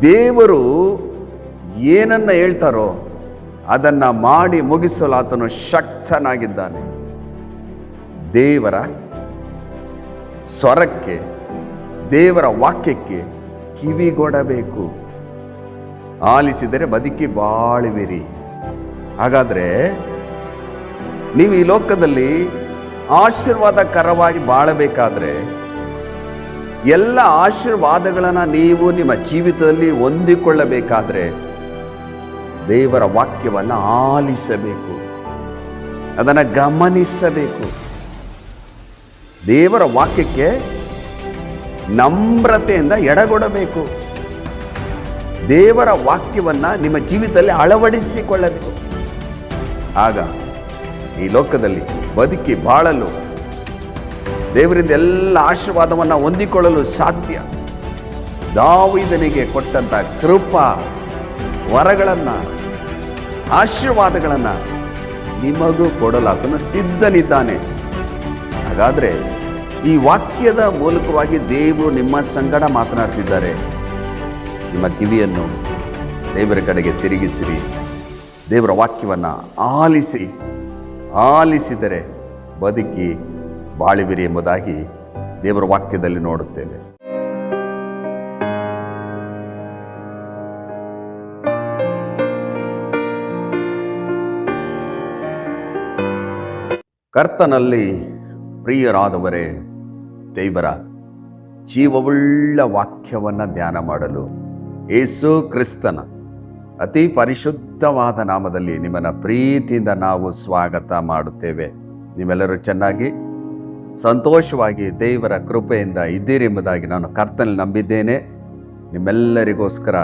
ದೇವರು ಏನನ್ನ ಹೇಳ್ತಾರೋ ಅದನ್ನ ಮಾಡಿ ಮುಗಿಸಲು ಆತನು ಶಕ್ತನಾಗಿದ್ದಾನೆ. ದೇವರ ಸ್ವರಕ್ಕೆ, ದೇವರ ವಾಕ್ಯಕ್ಕೆ ಕಿವಿಗೊಡಬೇಕು. ಆಲಿಸಿದರೆ ಬದುಕಿ ಬಾಳುವಿರಿ. ಹಾಗಾದ್ರೆ ನೀವು ಈ ಲೋಕದಲ್ಲಿ ಆಶೀರ್ವಾದಕರವಾಗಿ ಬಾಳಬೇಕಾದ್ರೆ, ಎಲ್ಲ ಆಶೀರ್ವಾದಗಳನ್ನು ನೀವು ನಿಮ್ಮ ಜೀವಿತದಲ್ಲಿ ಹೊಂದಿಕೊಳ್ಳಬೇಕಾದ್ರೆ ದೇವರ ವಾಕ್ಯವನ್ನು ಆಲಿಸಬೇಕು, ಅದನ್ನು ಗಮನಿಸಬೇಕು. ದೇವರ ವಾಕ್ಯಕ್ಕೆ ನಮ್ರತೆಯಿಂದ ಎಡಗೊಡಬೇಕು. ದೇವರ ವಾಕ್ಯವನ್ನು ನಿಮ್ಮ ಜೀವಿತದಲ್ಲಿ ಅಳವಡಿಸಿಕೊಳ್ಳಬೇಕು. ಆಗ ಈ ಲೋಕದಲ್ಲಿ ಬದುಕಿ ಬಾಳಲು, ದೇವರಿಂದ ಎಲ್ಲ ಆಶೀರ್ವಾದವನ್ನು ಹೊಂದಿಕೊಳ್ಳಲು ಸಾಧ್ಯ. ದಾವೀದನಿಗೆ ಕೊಟ್ಟಂತ ಕೃಪಾ ವರಗಳನ್ನು, ಆಶೀರ್ವಾದಗಳನ್ನು ನಿಮಗೂ ಕೊಡಲು ಆತನು ಸಿದ್ಧನಿದ್ದಾನೆ. ಹಾಗಾದರೆ ಈ ವಾಕ್ಯದ ಮೂಲಕವಾಗಿ ದೇವರು ನಿಮ್ಮ ಸಂಗಡ ಮಾತನಾಡ್ತಿದ್ದಾರೆ. ನಿಮ್ಮ ಕಿವಿಯನ್ನು ದೇವರ ಕಡೆಗೆ ತಿರುಗಿಸಿರಿ. ದೇವರ ವಾಕ್ಯವನ್ನು ಆಲಿಸಿದರೆ ಬದುಕಿ ಬಾಳುವಿರಿ ಎಂಬುದಾಗಿ ದೇವರ ವಾಕ್ಯದಲ್ಲಿ ನೋಡುತ್ತೇವೆ. ಕರ್ತನಲ್ಲಿ ಪ್ರಿಯರಾದವರೇ, ದೇವರ ಜೀವವುಳ್ಳ ವಾಕ್ಯವನ್ನು ಧ್ಯಾನ ಮಾಡಲು ಯೇಸು ಕ್ರಿಸ್ತನ ಅತಿ ಪರಿಶುದ್ಧವಾದ ನಾಮದಲ್ಲಿ ನಿಮ್ಮನ್ನು ಪ್ರೀತಿಯಿಂದ ನಾವು ಸ್ವಾಗತ ಮಾಡುತ್ತೇವೆ. ನೀವೆಲ್ಲರೂ ಚೆನ್ನಾಗಿ ಸಂತೋಷವಾಗಿ ದೇವರ ಕೃಪೆಯಿಂದ ಇದ್ದೀರಿ ಎಂಬುದಾಗಿ ನಾನು ಕರ್ತನಲ್ಲಿ ನಂಬಿದ್ದೇನೆ. ನಿಮ್ಮೆಲ್ಲರಿಗೋಸ್ಕರ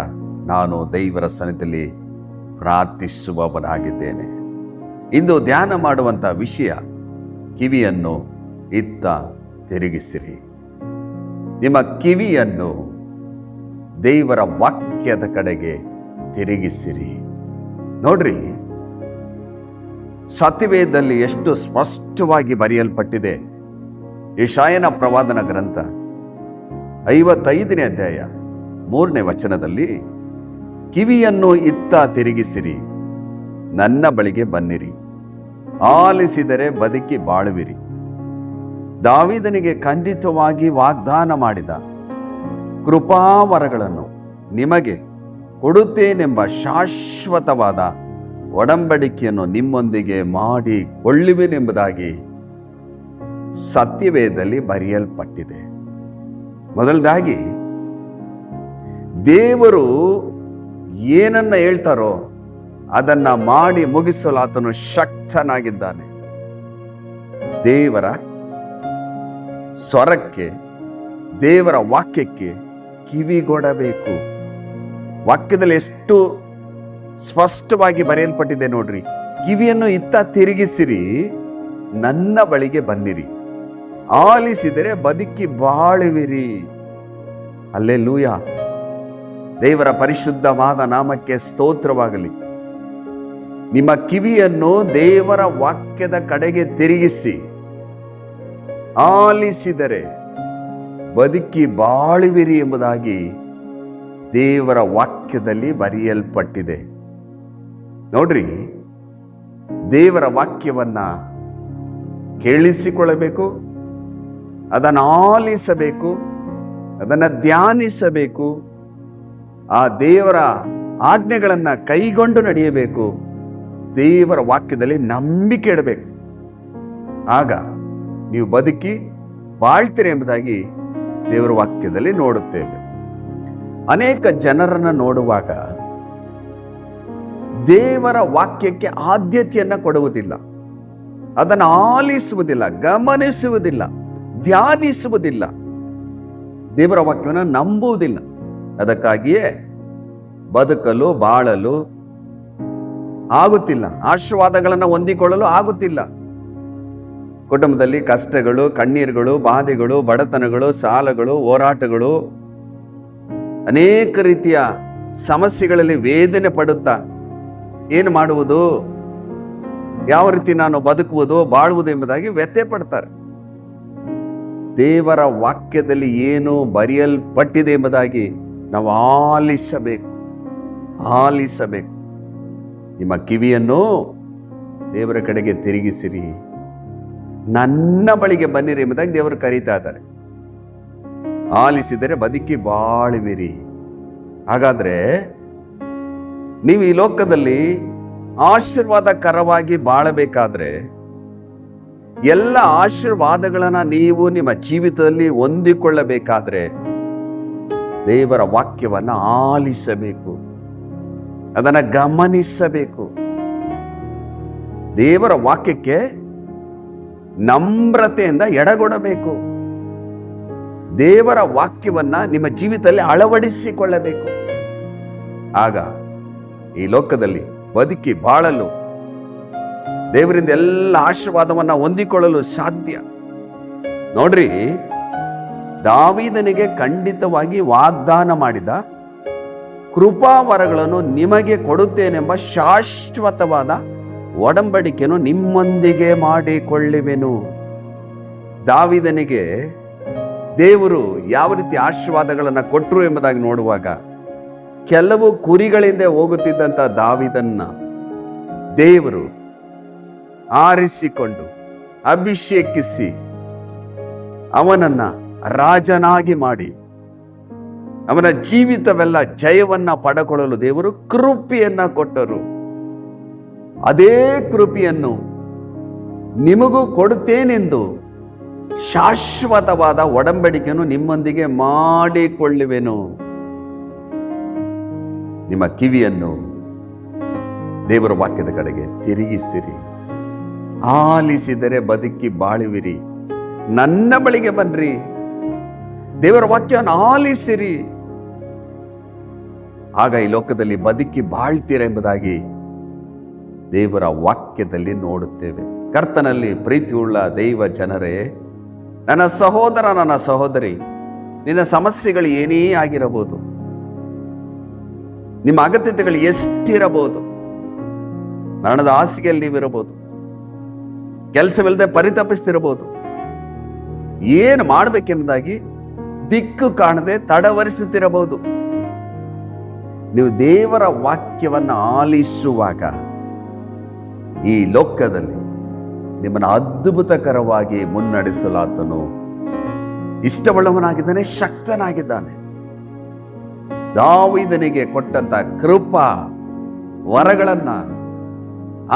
ನಾನು ದೇವರ ಸನ್ನಿಧಿಯಲ್ಲಿ ಪ್ರಾರ್ಥಿಸುವವನಾಗಿದ್ದೇನೆ. ಇಂದು ಧ್ಯಾನ ಮಾಡುವಂಥ ವಿಷಯ, ಕಿವಿಯನ್ನು ಇತ್ತ ತಿರುಗಿಸಿರಿ. ನಿಮ್ಮ ಕಿವಿಯನ್ನು ದೇವರ ವಾಕ್ಯದ ಕಡೆಗೆ ತಿರುಗಿಸಿರಿ. ನೋಡ್ರಿ, ಸತ್ಯವೇದದಲ್ಲಿ ಎಷ್ಟು ಸ್ಪಷ್ಟವಾಗಿ ಬರೆಯಲ್ಪಟ್ಟಿದೆ. ಯೆಶಾಯನ ಪ್ರವಾದನ ಗ್ರಂಥ 55ನೇ ಅಧ್ಯಾಯ 3ನೇ ವಚನದಲ್ಲಿ, ಕಿವಿಯನ್ನು ಇತ್ತ ತಿರುಗಿಸಿರಿ, ನನ್ನ ಬಳಿಗೆ ಬನ್ನಿರಿ, ಆಲಿಸಿದರೆ ಬದುಕಿ ಬಾಳುವಿರಿ. ದಾವೀದನಿಗೆ ಖಂಡಿತವಾಗಿ ವಾಗ್ದಾನ ಮಾಡಿದ ಕೃಪಾವರಗಳನ್ನು ನಿಮಗೆ ಕೊಡುತ್ತೇನೆಂಬ ಶಾಶ್ವತವಾದ ಒಡಂಬಡಿಕೆಯನ್ನು ನಿಮ್ಮೊಂದಿಗೆ ಮಾಡಿಕೊಳ್ಳುವೆನೆಂಬುದಾಗಿ ಸತ್ಯವೇದದಲ್ಲಿ ಬರೆಯಲ್ಪಟ್ಟಿದೆ. ಮೊದಲದಾಗಿ, ದೇವರು ಏನನ್ನ ಹೇಳ್ತಾರೋ ಅದನ್ನ ಮಾಡಿ ಮುಗಿಸಲು ಆತನು ಶಕ್ತನಾಗಿದ್ದಾನೆ. ದೇವರ ಸ್ವರಕ್ಕೆ, ದೇವರ ವಾಕ್ಯಕ್ಕೆ ಕಿವಿಗೊಡಬೇಕು. ವಾಕ್ಯದಲ್ಲಿ ಎಷ್ಟು ಸ್ಪಷ್ಟವಾಗಿ ಬರೆಯಲ್ಪಟ್ಟಿದೆ ನೋಡ್ರಿ. ಕಿವಿಯನ್ನು ಇತ್ತ ತಿರುಗಿಸಿರಿ, ನನ್ನ ಬಳಿಗೆ ಬನ್ನಿರಿ, ಆಲಿಸಿದರೆ ಬದುಕಿ ಬಾಳುವಿರಿ. ಹಲ್ಲೆಲೂಯ. ದೇವರ ಪರಿಶುದ್ಧವಾದ ನಾಮಕ್ಕೆ ಸ್ತೋತ್ರವಾಗಲಿ. ನಿಮ್ಮ ಕಿವಿಯನ್ನು ದೇವರ ವಾಕ್ಯದ ಕಡೆಗೆ ತಿರುಗಿಸಿ ಆಲಿಸಿದರೆ ಬದುಕಿ ಬಾಳುವಿರಿ ಎಂಬುದಾಗಿ ದೇವರ ವಾಕ್ಯದಲ್ಲಿ ಬರೆಯಲ್ಪಟ್ಟಿದೆ. ನೋಡ್ರಿ, ದೇವರ ವಾಕ್ಯವನ್ನ ಕೇಳಿಸಿಕೊಳ್ಳಬೇಕು, ಅದನ್ನು ಆಲಿಸಬೇಕು, ಅದನ್ನು ಧ್ಯಾನಿಸಬೇಕು, ಆ ದೇವರ ಆಜ್ಞೆಗಳನ್ನು ಕೈಗೊಂಡು ನಡೆಯಬೇಕು. ದೇವರ ವಾಕ್ಯದಲ್ಲಿ ನಂಬಿಕೆ ಇಡಬೇಕು. ಆಗ ನೀವು ಬದುಕಿ ಬಾಳ್ತೀರಿ ಎಂಬುದಾಗಿ ದೇವರ ವಾಕ್ಯದಲ್ಲಿ ನೋಡುತ್ತೇವೆ. ಅನೇಕ ಜನರನ್ನು ನೋಡುವಾಗ ದೇವರ ವಾಕ್ಯಕ್ಕೆ ಆದ್ಯತೆಯನ್ನು ಕೊಡುವುದಿಲ್ಲ, ಅದನ್ನು ಆಲಿಸುವುದಿಲ್ಲ, ಗಮನಿಸುವುದಿಲ್ಲ, ಧ್ಯಾನಿಸುವುದಿಲ್ಲ, ದೇವರ ವಾಕ್ಯವನ್ನು ನಂಬುವುದಿಲ್ಲ. ಅದಕ್ಕಾಗಿಯೇ ಬದುಕಲು ಬಾಳಲು ಆಗುತ್ತಿಲ್ಲ, ಆಶೀರ್ವಾದಗಳನ್ನು ಹೊಂದಿಕೊಳ್ಳಲು ಆಗುತ್ತಿಲ್ಲ. ಕುಟುಂಬದಲ್ಲಿ ಕಷ್ಟಗಳು, ಕಣ್ಣೀರುಗಳು, ಬಾಧೆಗಳು, ಬಡತನಗಳು, ಸಾಲಗಳು, ಹೋರಾಟಗಳು, ಅನೇಕ ರೀತಿಯ ಸಮಸ್ಯೆಗಳಲ್ಲಿ ವೇದನೆ ಪಡುತ್ತಾ ಏನು ಮಾಡುವುದು, ಯಾವ ರೀತಿ ನಾನು ಬದುಕುವುದು, ಬಾಳುವುದು ಎಂಬುದಾಗಿ ವ್ಯಥೆ ಪಡ್ತಾರೆ. ದೇವರ ವಾಕ್ಯದಲ್ಲಿ ಏನು ಬರೆಯಲ್ಪಟ್ಟಿದೆ ಎಂಬುದಾಗಿ ನಾವು ಆಲಿಸಬೇಕು. ನಿಮ್ಮ ಕಿವಿಯನ್ನು ದೇವರ ಕಡೆಗೆ ತಿರುಗಿಸಿರಿ, ನನ್ನ ಬಳಿಗೆ ಬನ್ನಿರಿ ಎಂಬುದಾಗಿ ದೇವರು ಕರೀತಾ ಇದ್ದಾರೆ. ಆಲಿಸಿದರೆ ಬದುಕಿ ಬಾಳುವಿರಿ. ಹಾಗಾದ್ರೆ ನೀವು ಈ ಲೋಕದಲ್ಲಿ ಆಶೀರ್ವಾದಕರವಾಗಿ ಬಾಳಬೇಕಾದ್ರೆ, ಎಲ್ಲ ಆಶೀರ್ವಾದಗಳನ್ನ ನೀವು ನಿಮ್ಮ ಜೀವಿತದಲ್ಲಿ ಹೊಂದಿಕೊಳ್ಳಬೇಕಾದ್ರೆ ದೇವರ ವಾಕ್ಯವನ್ನು ಆಲಿಸಬೇಕು, ಅದನ್ನು ಗಮನಿಸಬೇಕು. ದೇವರ ವಾಕ್ಯಕ್ಕೆ ನಮ್ರತೆಯಿಂದ ಎಡಗೊಡಬೇಕು. ದೇವರ ವಾಕ್ಯವನ್ನ ನಿಮ್ಮ ಜೀವಿತದಲ್ಲಿ ಅಳವಡಿಸಿಕೊಳ್ಳಬೇಕು. ಆಗ ಈ ಲೋಕದಲ್ಲಿ ಬದುಕಿ ಬಾಳಲು, ದೇವರಿಂದ ಎಲ್ಲ ಆಶೀರ್ವಾದವನ್ನ ಹೊಂದಿಕೊಳ್ಳಲು ಸಾಧ್ಯ. ನೋಡ್ರಿ, ದಾವೀದನಿಗೆ ಖಂಡಿತವಾಗಿ ವಾಗ್ದಾನ ಮಾಡಿದ ಕೃಪಾವರಗಳನ್ನು ನಿಮಗೆ ಕೊಡುತ್ತೇನೆಂಬ ಶಾಶ್ವತವಾದ ಒಡಂಬಡಿಕೆಯನ್ನು ನಿಮ್ಮೊಂದಿಗೆ ಮಾಡಿಕೊಳ್ಳುವೆನು. ದಾವೀದನಿಗೆ ದೇವರು ಯಾವ ರೀತಿ ಆಶೀರ್ವಾದಗಳನ್ನು ಕೊಟ್ಟರು ಎಂಬುದಾಗಿ ನೋಡುವಾಗ, ಕೆಲವು ಕುರಿಗಳಿಂದ ಹೋಗುತ್ತಿದ್ದಂಥ ದಾವೀದನ್ನ ದೇವರು ಆರಿಸಿಕೊಂಡು ಅಭಿಷೇಕಿಸಿ ಅವನನ್ನ ರಾಜನಾಗಿ ಮಾಡಿ ಅವನ ಜೀವಿತವೆಲ್ಲ ಜಯವನ್ನ ಪಡೆಕೊಳ್ಳಲು ದೇವರು ಕೃಪೆಯನ್ನ ಕೊಟ್ಟರು. ಅದೇ ಕೃಪೆಯನ್ನು ನಿಮಗೂ ಕೊಡುತ್ತೇನೆಂದು ಶಾಶ್ವತವಾದ ಒಡಂಬಡಿಕೆಯನ್ನು ನಿಮ್ಮೊಂದಿಗೆ ಮಾಡಿಕೊಳ್ಳುವೆನು. ನಿಮ್ಮ ಕಿವಿಯನ್ನು ದೇವರ ವಾಕ್ಯದ ಕಡೆಗೆ ತಿರುಗಿಸಿರಿ. ಆಲಿಸಿದರೆ ಬದುಕಿ ಬಾಳುವಿರಿ. ನನ್ನ ಬಳಿಗೆ ಬನ್ನಿರಿ, ದೇವರ ವಾಕ್ಯವನ್ನು ಆಲಿಸಿರಿ. ಆಗ ಈ ಲೋಕದಲ್ಲಿ ಬದುಕಿ ಬಾಳ್ತೀರ ಎಂಬುದಾಗಿ ದೇವರ ವಾಕ್ಯದಲ್ಲಿ ನೋಡುತ್ತೇವೆ. ಕರ್ತನಲ್ಲಿ ಪ್ರೀತಿಯುಳ್ಳ ದೈವ ಜನರೇ, ನನ್ನ ಸಹೋದರ, ನನ್ನ ಸಹೋದರಿ, ನಿನ್ನ ಸಮಸ್ಯೆಗಳು ಏನೇ ಆಗಿರಬಹುದು, ನಿಮ್ಮ ಅಗತ್ಯತೆಗಳು ಎಷ್ಟಿರಬಹುದು, ಮರಣದ ಹಾಸಿಗೆಯಲ್ಲಿ ನೀವಿರಬಹುದು, ಕೆಲಸವಿಲ್ಲದೆ ಪರಿತಪಿಸ್ತಿರಬಹುದು, ಏನು ಮಾಡಬೇಕೆಂಬುದಾಗಿ ದಿಕ್ಕು ಕಾಣದೆ ತಡವರಿಸುತ್ತಿರಬಹುದು. ನೀವು ದೇವರ ವಾಕ್ಯವನ್ನು ಆಲಿಸುವಾಗ ಈ ಲೋಕದಲ್ಲಿ ನಿಮ್ಮನ್ನು ಅದ್ಭುತಕರವಾಗಿ ಮುನ್ನಡೆಸಲಾತನು ಇಷ್ಟವುಳ್ಳವನಾಗಿದ್ದಾನೆ, ಶಕ್ತನಾಗಿದ್ದಾನೆ. ದಾವೀದನಿಗೆ ಕೊಟ್ಟಂತ ಕೃಪಾ ವರಗಳನ್ನ,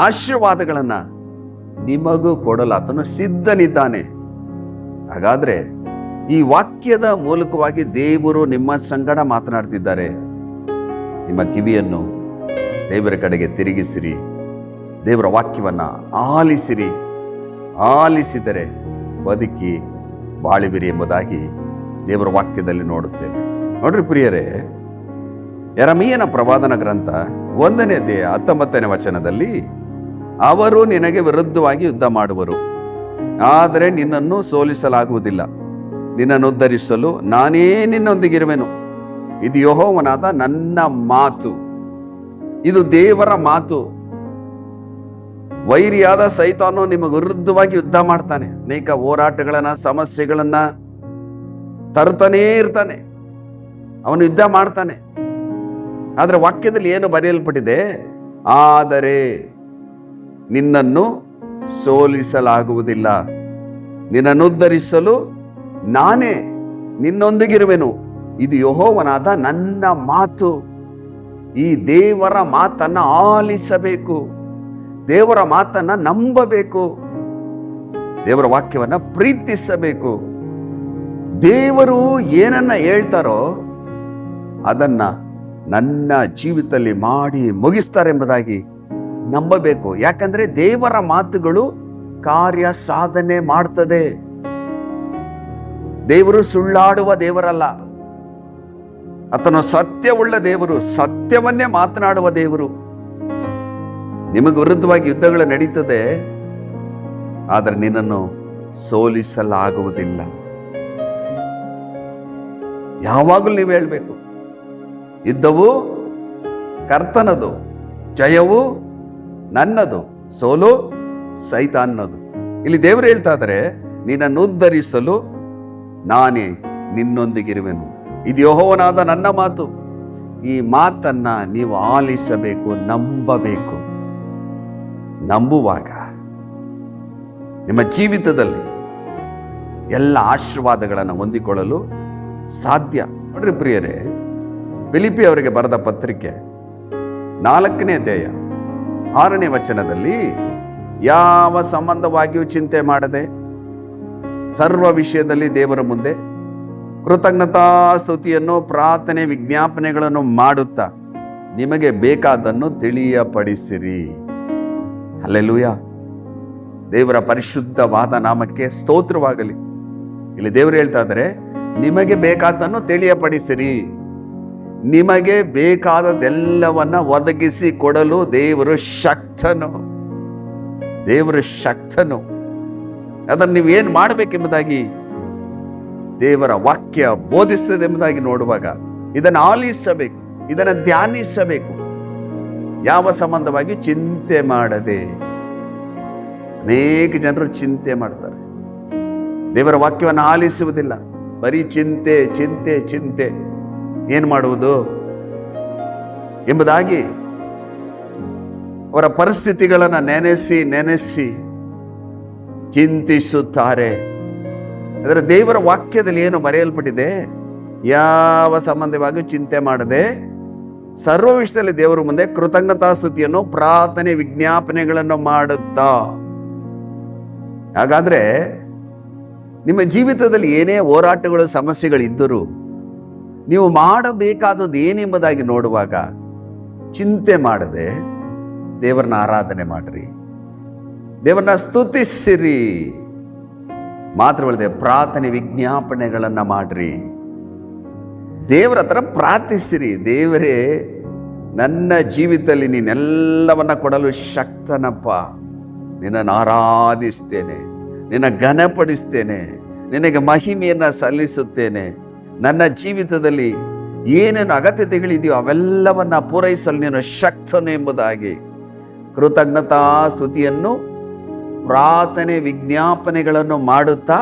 ಆಶೀರ್ವಾದಗಳನ್ನ ನಿಮಗೂ ಕೊಡಲು ಆತನು ಸಿದ್ಧನಿದ್ದಾನೆ. ಹಾಗಾದ್ರೆ ಈ ವಾಕ್ಯದ ಮೂಲಕವಾಗಿ ದೇವರು ನಿಮ್ಮ ಸಂಗಡ ಮಾತನಾಡ್ತಿದ್ದಾರೆ. ನಿಮ್ಮ ಕಿವಿಯನ್ನು ದೇವರ ಕಡೆಗೆ ತಿರುಗಿಸಿರಿ, ದೇವರ ವಾಕ್ಯವನ್ನ ಆಲಿಸಿರಿ. ಆಲಿಸಿದರೆ ಬದುಕಿ ಬಾಳುವಿರಿ ಎಂಬುದಾಗಿ ದೇವರ ವಾಕ್ಯದಲ್ಲಿ ನೋಡುತ್ತೇವೆ. ನೋಡ್ರಿ ಪ್ರಿಯರೇ, ಯೆರೆಮೀಯನ ಪ್ರವಾದನ ಗ್ರಂಥ 1ನೇ ಅಧ್ಯಾಯ 19ನೇ ವಚನದಲ್ಲಿ, ಅವರು ನಿನಗೆ ವಿರುದ್ಧವಾಗಿ ಯುದ್ಧ ಮಾಡುವರು, ಆದರೆ ನಿನ್ನನ್ನು ಸೋಲಿಸಲಾಗುವುದಿಲ್ಲ. ನಿನ್ನನ್ನು ಉದ್ಧರಿಸಲು ನಾನೇ ನಿನ್ನೊಂದಿಗಿರುವೆನು. ಇದು ಯೆಹೋವನಾದ ನನ್ನ ಮಾತು. ಇದು ದೇವರ ಮಾತು. ವೈರಿಯಾದ ಸೈತಾನು ನಿಮಗೆ ವಿರುದ್ಧವಾಗಿ ಯುದ್ಧ ಮಾಡ್ತಾನೆ. ಅನೇಕ ಹೋರಾಟಗಳನ್ನ, ಸಮಸ್ಯೆಗಳನ್ನ ತರ್ತಾನೇ ಇರ್ತಾನೆ. ಅವನು ಯುದ್ಧ ಮಾಡ್ತಾನೆ. ಆದರೆ ವಾಕ್ಯದಲ್ಲಿ ಏನು ಬರೆಯಲ್ಪಟ್ಟಿದೆ? ಆದರೆ ನಿನ್ನನ್ನು ಸೋಲಿಸಲಾಗುವುದಿಲ್ಲ, ನಿನ್ನನ್ನು ಉದ್ಧರಿಸಲು ನಾನೇ ನಿನ್ನೊಂದಿಗಿರುವೆನು. ಇದು ಯೆಹೋವನಾದ ನನ್ನ ಮಾತು. ಈ ದೇವರ ಮಾತನ್ನ ಆಲಿಸಬೇಕು, ದೇವರ ಮಾತನ್ನ ನಂಬಬೇಕು, ದೇವರ ವಾಕ್ಯವನ್ನ ಪ್ರೀತಿಸಬೇಕು. ದೇವರು ಏನನ್ನ ಹೇಳ್ತಾರೋ ಅದನ್ನ ನನ್ನ ಜೀವಿತದಲ್ಲಿ ಮಾಡಿ ಮುಗಿಸ್ತಾರೆ ಎಂಬುದಾಗಿ ನಂಬಬೇಕು. ಯಾಕಂದ್ರೆ ದೇವರ ಮಾತುಗಳು ಕಾರ್ಯ ಸಾಧನೆ ಮಾಡ್ತದೆ. ದೇವರು ಸುಳ್ಳಾಡುವ ದೇವರಲ್ಲ, ಆತನು ಸತ್ಯವುಳ್ಳ ದೇವರು, ಸತ್ಯವನ್ನೇ ಮಾತನಾಡುವ ದೇವರು. ನಿಮಗೆ ವಿರುದ್ಧವಾಗಿ ಯುದ್ಧಗಳು ನಡೀತದೆ, ಆದರೆ ನಿನ್ನನ್ನು ಸೋಲಿಸಲಾಗುವುದಿಲ್ಲ. ಯಾವಾಗಲೂ ನೀವು ಹೇಳಬೇಕು, ಯುದ್ಧವು ಕರ್ತನದು, ಜಯವು ನನ್ನದು, ಸೋಲು ಸೈತಾನದು. ಇಲ್ಲಿ ದೇವರು ಹೇಳ್ತಾ ಇದ್ದಾರೆ, ನಿನ್ನನ್ನು ಉದ್ಧರಿಸಲು ನಾನೇ ನಿನ್ನೊಂದಿಗಿರುವೆನು. ಇದು ಯೆಹೋವನಾದ ನನ್ನ ಮಾತು. ಈ ಮಾತನ್ನ ನೀವು ಆಲಿಸಬೇಕು, ನಂಬಬೇಕು. ನಂಬುವಾಗ ನಿಮ್ಮ ಜೀವಿತದಲ್ಲಿ ಎಲ್ಲ ಆಶೀರ್ವಾದಗಳನ್ನು ಹೊಂದಿಕೊಳ್ಳಲು ಸಾಧ್ಯ. ನೋಡ್ರಿ ಪ್ರಿಯರೇ, ಫಿಲಿಪ್ಪಿ ಅವರಿಗೆ ಬರೆದ ಪತ್ರಿಕೆ 4ನೇ ಅಧ್ಯಾಯ 6ನೇ ವಚನದಲ್ಲಿ, ಯಾವ ಸಂಬಂಧವಾಗಿಯೂ ಚಿಂತೆ ಮಾಡದೆ ಸರ್ವ ವಿಷಯದಲ್ಲಿ ದೇವರ ಮುಂದೆ ಕೃತಜ್ಞತಾ ಸ್ತುತಿಯನ್ನು ಪ್ರಾರ್ಥನೆ ವಿಜ್ಞಾಪನೆಗಳನ್ನು ಮಾಡುತ್ತಾ ನಿಮಗೆ ಬೇಕಾದನ್ನು ತಿಳಿಯಪಡಿಸಿರಿ. ಹಲ್ಲೆಲೂಯಾ. ದೇವರ ಪರಿಶುದ್ಧವಾದ ನಾಮಕ್ಕೆ ಸ್ತೋತ್ರವಾಗಲಿ. ಇಲ್ಲಿ ದೇವರು ಹೇಳ್ತಾ ಇದ್ದಾರೆ, ನಿಮಗೆ ಬೇಕಾದನ್ನು ತಿಳಿಯಪಡಿಸಿರಿ. ನಿಮಗೆ ಬೇಕಾದದೆಲ್ಲವನ್ನ ಒದಗಿಸಿ ಕೊಡಲು ದೇವರು ಶಕ್ತನು. ದೇವರು ಶಕ್ತನು. ಅದನ್ನು ನೀವು ಏನು ಮಾಡಬೇಕೆಂಬುದಾಗಿ ದೇವರ ವಾಕ್ಯ ಬೋಧಿಸ್ತದೆ ಎಂಬುದಾಗಿ ನೋಡುವಾಗ ಇದನ್ನು ಆಲಿಸಬೇಕು, ಇದನ್ನು ಧ್ಯಾನಿಸಬೇಕು. ಯಾವ ಸಂಬಂಧವಾಗಿ ಚಿಂತೆ ಮಾಡದೆ. ಅನೇಕ ಜನರು ಚಿಂತೆ ಮಾಡ್ತಾರೆ, ದೇವರ ವಾಕ್ಯವನ್ನು ಆಲಿಸುವುದಿಲ್ಲ. ಬರೀ ಚಿಂತೆ ಚಿಂತೆ ಚಿಂತೆ, ಏನು ಮಾಡುವುದು ಎಂಬುದಾಗಿ ಅವರ ಪರಿಸ್ಥಿತಿಗಳನ್ನು ನೆನೆಸಿ ನೆನೆಸಿ ಚಿಂತಿಸುತ್ತಾರೆ. ಅದರ ದೇವರ ವಾಕ್ಯದಲ್ಲಿ ಏನು ಬರೆಯಲ್ಪಟ್ಟಿದೆ? ಯಾವ ಸಂಬಂಧವಾಗಿ ಚಿಂತೆ ಮಾಡದೆ ಸರ್ವ ವಿಷಯದಲ್ಲಿ ದೇವರ ಮುಂದೆ ಕೃತಜ್ಞತಾ ಸ್ತುತಿಯನ್ನು ಪ್ರಾರ್ಥನೆ ವಿಜ್ಞಾಪನೆಗಳನ್ನು ಮಾಡುತ್ತಾ. ಹಾಗಾದ್ರೆ ನಿಮ್ಮ ಜೀವಿತದಲ್ಲಿ ಏನೇ ಹೋರಾಟಗಳು ಸಮಸ್ಯೆಗಳಿದ್ದರೂ ನೀವು ಮಾಡಬೇಕಾದದ್ದು ಏನೆಂಬುದಾಗಿ ನೋಡುವಾಗ ಚಿಂತೆ ಮಾಡದೆ ದೇವರನ್ನ ಆರಾಧನೆ ಮಾಡ್ರಿ, ದೇವರನ್ನ ಸ್ತುತಿಸಿರಿ. ಮಾತ್ರವಲ್ಲದೆ ಪ್ರಾರ್ಥನೆ ವಿಜ್ಞಾಪನೆಗಳನ್ನು ಮಾಡ್ರಿ. ದೇವರ ಹತ್ರ ಪ್ರಾರ್ಥಿಸಿರಿ. ದೇವರೇ, ನನ್ನ ಜೀವಿತದಲ್ಲಿ ನೀನೆಲ್ಲವನ್ನ ಕೊಡಲು ಶಕ್ತನಪ್ಪ. ನಿನ್ನನ್ನು ಆರಾಧಿಸ್ತೇನೆ, ನಿನ್ನ ಘನಪಡಿಸ್ತೇನೆ, ನಿನಗೆ ಮಹಿಮೆಯನ್ನು ಸಲ್ಲಿಸುತ್ತೇನೆ. ನನ್ನ ಜೀವಿತದಲ್ಲಿ ಏನೇನು ಅಗತ್ಯತೆಗಳಿದೆಯೋ ಅವೆಲ್ಲವನ್ನ ಪೂರೈಸಲು ನೀನು ಶಕ್ತನು ಎಂಬುದಾಗಿ ಕೃತಜ್ಞತಾ ಸ್ತುತಿಯನ್ನು ಪ್ರಾರ್ಥನೆ ವಿಜ್ಞಾಪನೆಗಳನ್ನು ಮಾಡುತ್ತಾ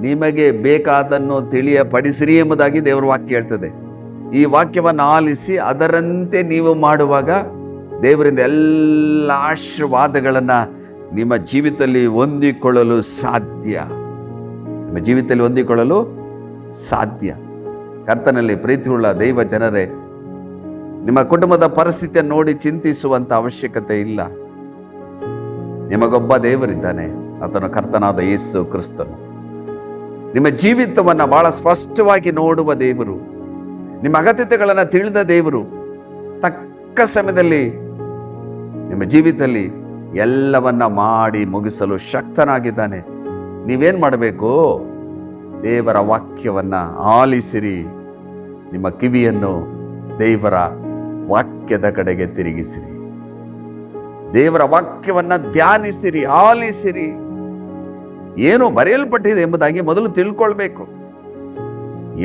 ನಿಮಗೆ ಬೇಕಾದನ್ನು ತಿಳಿಯಪಡಿಸಿರಿ ಎಂಬುದಾಗಿ ದೇವರ ವಾಕ್ಯ ಹೇಳ್ತದೆ. ಈ ವಾಕ್ಯವನ್ನು ಆಲಿಸಿ ಅದರಂತೆ ನೀವು ಮಾಡುವಾಗ ದೇವರಿಂದ ಎಲ್ಲ ಆಶೀರ್ವಾದಗಳನ್ನು ನಿಮ್ಮ ಜೀವಿತದಲ್ಲಿ ಹೊಂದಿಕೊಳ್ಳಲು ಸಾಧ್ಯ. ನಿಮ್ಮ ಜೀವಿತದಲ್ಲಿ ಹೊಂದಿಕೊಳ್ಳಲು ಸಾಧ್ಯ. ಕರ್ತನಲ್ಲಿ ಪ್ರೀತಿಯುಳ್ಳ ದೈವ ಜನರೇ, ನಿಮ್ಮ ಕುಟುಂಬದ ಪರಿಸ್ಥಿತಿಯನ್ನು ನೋಡಿ ಚಿಂತಿಸುವಂಥ ಅವಶ್ಯಕತೆ ಇಲ್ಲ. ನಿಮಗೊಬ್ಬ ದೇವರಿದ್ದಾನೆ, ಆತನ ಕರ್ತನಾದ ಯೇಸು ಕ್ರಿಸ್ತನು. ನಿಮ್ಮ ಜೀವಿತವನ್ನು ಬಹಳ ಸ್ಪಷ್ಟವಾಗಿ ನೋಡುವ ದೇವರು, ನಿಮ್ಮ ಅಗತ್ಯತೆಗಳನ್ನು ತಿಳಿದ ದೇವರು, ತಕ್ಕ ಸಮಯದಲ್ಲಿ ನಿಮ್ಮ ಜೀವಿತದಲ್ಲಿ ಎಲ್ಲವನ್ನ ಮಾಡಿ ಮುಗಿಸಲು ಶಕ್ತನಾಗಿದ್ದಾನೆ. ನೀವೇನು ಮಾಡಬೇಕು? ದೇವರ ವಾಕ್ಯವನ್ನು ಆಲಿಸಿರಿ. ನಿಮ್ಮ ಕಿವಿಯನ್ನು ದೇವರ ವಾಕ್ಯದ ಕಡೆಗೆ ತಿರುಗಿಸಿರಿ. ದೇವರ ವಾಕ್ಯವನ್ನು ಧ್ಯಾನಿಸಿರಿ, ಆಲಿಸಿರಿ. ಏನು ಬರೆಯಲ್ಪಟ್ಟಿದೆ ಎಂಬುದಾಗಿ ಮೊದಲು ತಿಳ್ಕೊಳ್ಬೇಕು.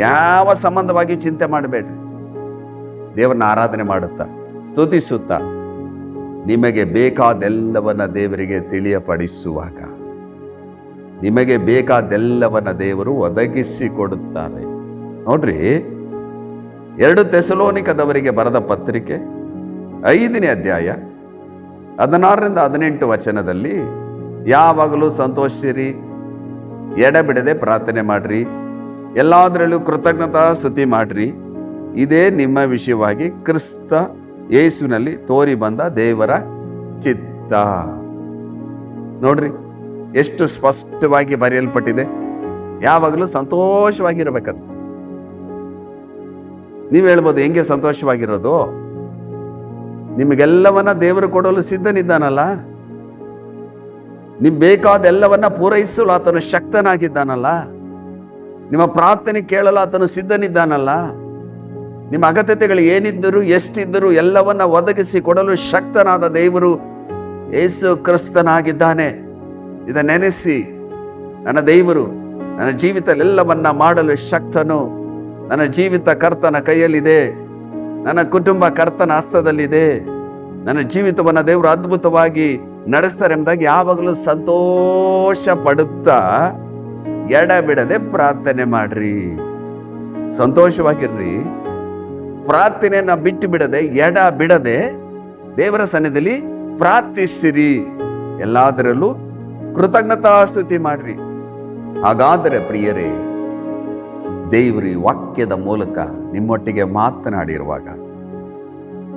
ಯಾವ ಸಂಬಂಧವಾಗಿ ಚಿಂತೆ ಮಾಡಬೇಡ್ರಿ. ದೇವರನ್ನ ಆರಾಧನೆ ಮಾಡುತ್ತಾ ಸ್ತುತಿಸುತ್ತಾ ನಿಮಗೆ ಬೇಕಾದೆಲ್ಲವನ್ನ ದೇವರಿಗೆ ತಿಳಿಯಪಡಿಸುವಾಗ ನಿಮಗೆ ಬೇಕಾದೆಲ್ಲವನ್ನ ದೇವರು ಒದಗಿಸಿಕೊಡುತ್ತಾರೆ. ನೋಡ್ರಿ, 2 ಥೆಸಲೋನಿಕದವರಿಗೆ ಬರೆದ ಪತ್ರಿಕೆ 5ನೇ ಅಧ್ಯಾಯ 16ರಿಂದ 18 ವಚನದಲ್ಲಿ, ಯಾವಾಗಲೂ ಸಂತೋಷಿಸಿರಿ, ಎಡೆಬಿಡದೆ ಪ್ರಾರ್ಥನೆ ಮಾಡ್ರಿ, ಎಲ್ಲದರಲ್ಲೂ ಕೃತಜ್ಞತಾ ಸ್ತುತಿ ಮಾಡ್ರಿ. ಇದೇ ನಿಮ್ಮ ವಿಷಯವಾಗಿ ಕ್ರಿಸ್ತ ಯೇಸುವಿನಲ್ಲಿ ತೋರಿ ಬಂದ ದೇವರ ಚಿತ್ತ. ನೋಡ್ರಿ, ಎಷ್ಟು ಸ್ಪಷ್ಟವಾಗಿ ಬರೆಯಲ್ಪಟ್ಟಿದೆ. ಯಾವಾಗಲೂ ಸಂತೋಷವಾಗಿರಬೇಕಂತ. ನೀವು ಹೇಳ್ಬೋದು, ಹೆಂಗೆ ಸಂತೋಷವಾಗಿರೋದು? ನಿಮಗೆಲ್ಲವನ್ನ ದೇವರು ಕೊಡಲು ಸಿದ್ಧನಿದ್ದಾನಲ್ಲ. ನಿಮ್ಗೆ ಬೇಕಾದೆಲ್ಲವನ್ನ ಪೂರೈಸಲು ಆತನು ಶಕ್ತನಾಗಿದ್ದಾನಲ್ಲ. ನಿಮ್ಮ ಪ್ರಾರ್ಥನೆ ಕೇಳಲು ಆತನು ಸಿದ್ಧನಿದ್ದಾನಲ್ಲ. ನಿಮ್ಮ ಅಗತ್ಯತೆಗಳು ಏನಿದ್ದರೂ ಎಷ್ಟಿದ್ದರೂ ಎಲ್ಲವನ್ನ ಒದಗಿಸಿ ಕೊಡಲು ಶಕ್ತನಾದ ದೇವರು ಯೇಸು ಕ್ರಿಸ್ತನಾಗಿದ್ದಾನೆ. ಇದನ್ನು ನೆನೆಸಿ, ನನ್ನ ದೇವರು ನನ್ನ ಜೀವಿತದಲ್ಲೆಲ್ಲವನ್ನ ಮಾಡಲು ಶಕ್ತನು. ನನ್ನ ಜೀವಿತ ಕರ್ತನ ಕೈಯಲ್ಲಿದೆ, ನನ್ನ ಕುಟುಂಬ ಕರ್ತನ ಹಸ್ತದಲ್ಲಿದೆ, ನನ್ನ ಜೀವಿತವನ್ನು ದೇವರು ಅದ್ಭುತವಾಗಿ ನಡೆಸ್ತಾರೆ ಎಂಬುದಾಗಿ ಯಾವಾಗಲೂ ಸಂತೋಷ ಪಡುತ್ತಾ ಎಡಬಿಡದೆ ಪ್ರಾರ್ಥನೆ ಮಾಡ್ರಿ. ಸಂತೋಷವಾಗಿರ್ರಿ. ಪ್ರಾರ್ಥನೆಯನ್ನ ಬಿಟ್ಟು ಬಿಡದೆ, ಎಡ ಬಿಡದೆ ದೇವರ ಸನ್ನಿಧಿಯಲ್ಲಿ ಪ್ರಾರ್ಥಿಸಿರಿ. ಎಲ್ಲದರಲ್ಲೂ ಕೃತಜ್ಞತಾ ಸ್ತುತಿ ಮಾಡ್ರಿ. ಹಾಗಾದರೆ ಪ್ರಿಯರೇ, ದೇವರ ವಾಕ್ಯದ ಮೂಲಕ ನಿಮ್ಮೊಟ್ಟಿಗೆ ಮಾತನಾಡಿರುವಾಗ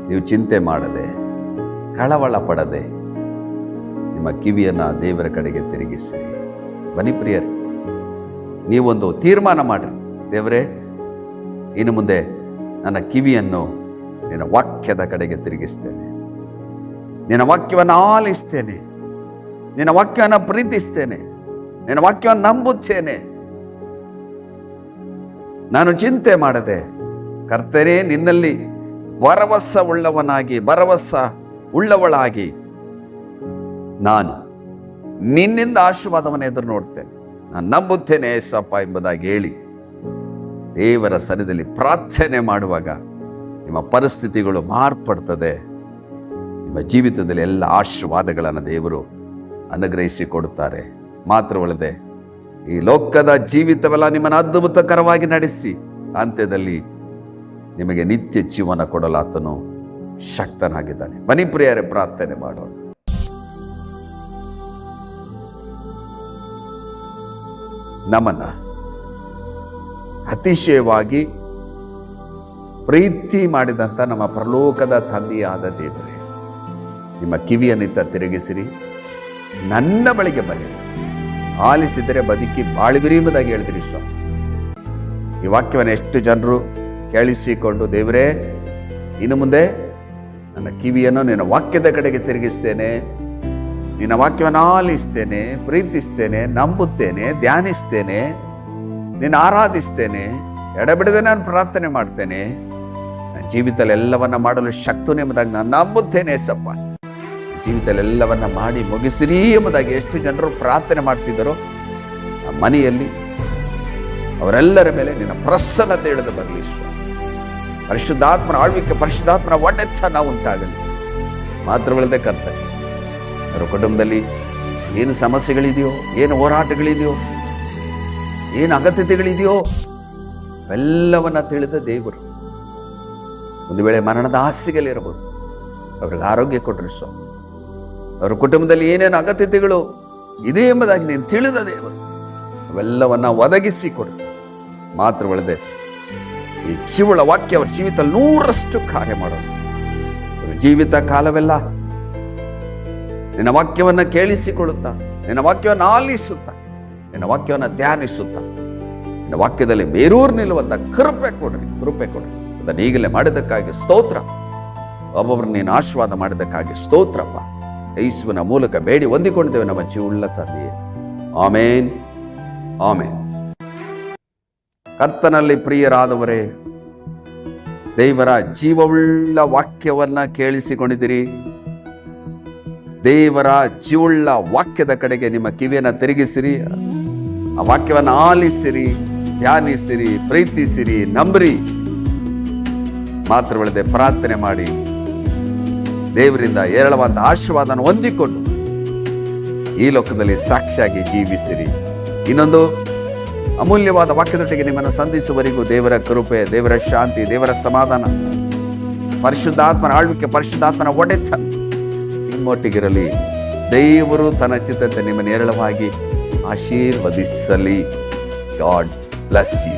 ನೀವು ಚಿಂತೆ ಮಾಡದೆ, ಕಳವಳ ಪಡದೆ ನಿಮ್ಮ ಕಿವಿಯನ್ನ ದೇವರ ಕಡೆಗೆ ತಿರುಗಿಸಿರಿ. ಬನ್ನಿ ಪ್ರಿಯರೇ, ನೀವೊಂದು ತೀರ್ಮಾನ ಮಾಡಿರಿ. ದೇವರೇ, ಇನ್ನು ಮುಂದೆ ನನ್ನ ಕಿವಿಯನ್ನು ನಿನ್ನ ವಾಕ್ಯದ ಕಡೆಗೆ ತಿರುಗಿಸ್ತೇನೆ, ನಿನ್ನ ವಾಕ್ಯವನ್ನು ಆಲಿಸ್ತೇನೆ, ನಿನ್ನ ವಾಕ್ಯವನ್ನು ಪ್ರೀತಿಸ್ತೇನೆ, ನಿನ್ನ ವಾಕ್ಯವನ್ನು ನಂಬುತ್ತೇನೆ. ನಾನು ಚಿಂತೆ ಮಾಡದೆ ಕರ್ತನೇ ನಿನ್ನಲ್ಲಿ ಭರವಸೆ ಉಳ್ಳವಳಾಗಿ ನಾನು ನಿನ್ನಿಂದ ಆಶೀರ್ವಾದವನ್ನು ಎದುರು ನೋಡ್ತೇನೆ, ನಾನು ನಂಬುತ್ತೇನೆ ಏಸಪ್ಪ ಎಂಬುದಾಗಿ ಹೇಳಿ ದೇವರ ಸನ್ನಿಧಿಯಲ್ಲಿ ಪ್ರಾರ್ಥನೆ ಮಾಡುವಾಗ ನಿಮ್ಮ ಪರಿಸ್ಥಿತಿಗಳು ಮಾರ್ಪಡ್ತದೆ. ನಿಮ್ಮ ಜೀವಿತದಲ್ಲಿ ಎಲ್ಲ ಆಶೀರ್ವಾದಗಳನ್ನು ದೇವರು ಅನುಗ್ರಹಿಸಿ ಕೊಡುತ್ತಾರೆ. ಮಾತ್ರವಲ್ಲದೆ ಈ ಲೋಕದ ಜೀವಿತವೆಲ್ಲ ನಿಮ್ಮನ್ನು ಅದ್ಭುತಕರವಾಗಿ ನಡೆಸಿ ಅಂತ್ಯದಲ್ಲಿ ನಿಮಗೆ ನಿತ್ಯ ಜೀವನ ಕೊಡಲಾತನು ಶಕ್ತನಾಗಿದ್ದಾನೆ. ಬನ್ನಿ ಪ್ರಿಯರೇ, ಪ್ರಾರ್ಥನೆ ಮಾಡೋಣ. ನಮ್ಮನ್ನ ಅತಿಶಯವಾಗಿ ಪ್ರೀತಿ ಮಾಡಿದಂಥ ನಮ್ಮ ಪರಲೋಕದ ತಂದೆಯಾದ ದೇವರೇ, ನಿಮ್ಮ ಕಿವಿಯನ್ನಿತ್ತ ತಿರುಗಿಸಿರಿ, ನನ್ನ ಬಳಿಗೆ ಬನ್ನಿ, ಆಲಿಸಿದರೆ ಬದುಕಿ ಬಾಳುವಿರಿ ಎಂಬುದಾಗಿ ಹೇಳಿದ್ರಿ ಸ್ವಾಮಿ. ಈ ವಾಕ್ಯವನ್ನು ಎಷ್ಟು ಜನರು ಕೇಳಿಸಿಕೊಂಡು, ದೇವರೇ ಇನ್ನು ಮುಂದೆ ನನ್ನ ಕಿವಿಯನ್ನು ನಿನ್ನ ವಾಕ್ಯದ ಕಡೆಗೆ ತಿರುಗಿಸ್ತೇನೆ, ನಿನ್ನ ವಾಕ್ಯವನ್ನು ಆಲಿಸ್ತೇನೆ, ಪ್ರೀತಿಸ್ತೇನೆ, ನಂಬುತ್ತೇನೆ, ಧ್ಯಾನಿಸ್ತೇನೆ, ನಿನ್ನ ಆರಾಧಿಸ್ತೇನೆ, ಎಡಬಿಡದೆ ನಾನು ಪ್ರಾರ್ಥನೆ ಮಾಡ್ತೇನೆ, ನನ್ನ ಜೀವಿತದಲ್ಲಿ ಎಲ್ಲವನ್ನ ಮಾಡಲು ಶಕ್ತನು ಎಂಬುದಾಗಿ ನಾನು ನಂಬುತ್ತೇನೆ ಸಪ್ಪ. ಜೀವಿತದಲ್ಲಿ ಎಲ್ಲವನ್ನ ಮಾಡಿ ಮುಗಿಸಿರಿ ಎಂಬುದಾಗಿ ಎಷ್ಟು ಜನರು ಪ್ರಾರ್ಥನೆ ಮಾಡ್ತಿದ್ದಾರೋ ಆ ಮನೆಯಲ್ಲಿ ಅವರೆಲ್ಲರ ಮೇಲೆ ನಿನ್ನ ಪ್ರಸನ್ನತೆ ಇಳಿದು ಬರಲಿ ಸ್ವಾಮಿ. ಪರಿಶುದ್ಧಾತ್ಮನ ಆಳ್ವಿಕೆ, ಪರಿಶುದ್ಧಾತ್ಮನ ಒಡೆತನ ಉಂಟಾಗಲಿ. ಮಾತ್ರವಲ್ಲದೆ ಕರ್ತನೆ, ಅವರ ಕುಟುಂಬದಲ್ಲಿ ಏನು ಸಮಸ್ಯೆಗಳಿದೆಯೋ, ಏನು ಹೋರಾಟಗಳಿದೆಯೋ, ಏನು ಅಗತ್ಯತೆಗಳಿದೆಯೋ ಎಲ್ಲವನ್ನ ತಿಳಿದ ದೇವರು ಒಂದು ವೇಳೆ ಮರಣದ ಹಾಸಿಗೆಯಲ್ಲಿರಬಹುದು, ಅವ್ರಿಗೆ ಆರೋಗ್ಯ ಕೊಟ್ಟರು ಸ್ವಾಮಿ. ಅವರ ಕುಟುಂಬದಲ್ಲಿ ಏನೇನು ಅಗತ್ಯತೆಗಳು ಇದೆ ಎಂಬುದಾಗಿ ನೀನು ತಿಳಿದ ದೇವರು ಅವೆಲ್ಲವನ್ನ ಒದಗಿಸಿ ಕೊಡು. ಮಾತ್ರವಲ್ಲದೆ ಈ ಜೀವಳ ವಾಕ್ಯ ಅವರ ಜೀವಿತ 100% ಕಾರ್ಯ ಮಾಡೋದು. ಅವರ ಜೀವಿತ ಕಾಲವೆಲ್ಲ ನಿನ್ನ ವಾಕ್ಯವನ್ನ ಕೇಳಿಸಿಕೊಳ್ಳುತ್ತಾ, ನಿನ್ನ ವಾಕ್ಯವನ್ನು ಆಲಿಸುತ್ತಾ, ನಿನ್ನ ವಾಕ್ಯವನ್ನು ಧ್ಯಾನಿಸುತ್ತಾ, ನಿನ್ನ ವಾಕ್ಯದಲ್ಲಿ ಬೇರೂರು ನಿಲ್ಲುವಂತ ಕೃಪೆ ಕೊಡ್ರಿ. ಅದನ್ನು ಈಗಲೇ ಮಾಡಿದ್ದಕ್ಕಾಗಿ ಸ್ತೋತ್ರ. ಒಬ್ಬೊಬ್ಬರು ನೀನು ಆಶೀರ್ವಾದ ಮಾಡಿದ್ದಕ್ಕಾಗಿ ಸ್ತೋತ್ರಪ್ಪ. ಯೇಸುವಿನ ಮೂಲಕ ಬೇಡಿ ಹೊಂದಿಕೊಂಡಿದ್ದೇವೆ ನಮ್ಮ ಜೀವವುಳ್ಳ ತಂದೆಯೇ, ಆಮೇನ್, ಆಮೇನ್. ಕರ್ತನಲ್ಲಿ ಪ್ರಿಯರಾದವರೇ, ದೇವರ ಜೀವವುಳ್ಳ ವಾಕ್ಯವನ್ನ ಕೇಳಿಸಿಕೊಂಡಿದ್ದೀರಿ. ದೇವರ ಜೀವವುಳ್ಳ ವಾಕ್ಯದ ಕಡೆಗೆ ನಿಮ್ಮ ಕಿವಿಯನ್ನು ತಿರುಗಿಸಿರಿ. ಆ ವಾಕ್ಯವನ್ನು ಆಲಿಸಿರಿ, ಧ್ಯಾನಿಸಿರಿ, ಪ್ರೀತಿಸಿರಿ, ನಂಬ್ರಿ. ಮಾತ್ರವಲ್ಲದೆ ಪ್ರಾರ್ಥನೆ ಮಾಡಿ ದೇವರಿಂದ ಏರಳವಾದ ಆಶೀರ್ವಾದನ ಹೊಂದಿಕೊಂಡು ಈ ಲೋಕದಲ್ಲಿ ಸಾಕ್ಷಿಯಾಗಿ ಜೀವಿಸಿರಿ. ಇನ್ನೊಂದು ಅಮೂಲ್ಯವಾದ ವಾಕ್ಯದೊಟ್ಟಿಗೆ ನಿಮ್ಮನ್ನು ಸಂಧಿಸುವವರೆಗೂ ದೇವರ ಕೃಪೆ, ದೇವರ ಶಾಂತಿ, ದೇವರ ಸಮಾಧಾನ, ಪರಿಶುದ್ಧಾತ್ಮನ ಆಳ್ವಿಕೆ, ಪರಿಶುದ್ಧಾತ್ಮನ ಒಡೆತನ ನಿಮ್ಮೊಟ್ಟಿಗಿರಲಿ. ದೇವರು ತನ್ನ ಚಿತ್ತತೆ ನಿಮ್ಮನ್ನು ಏರಳವಾಗಿ ಆಶೀರ್ವದಿಸಲಿ. God bless you.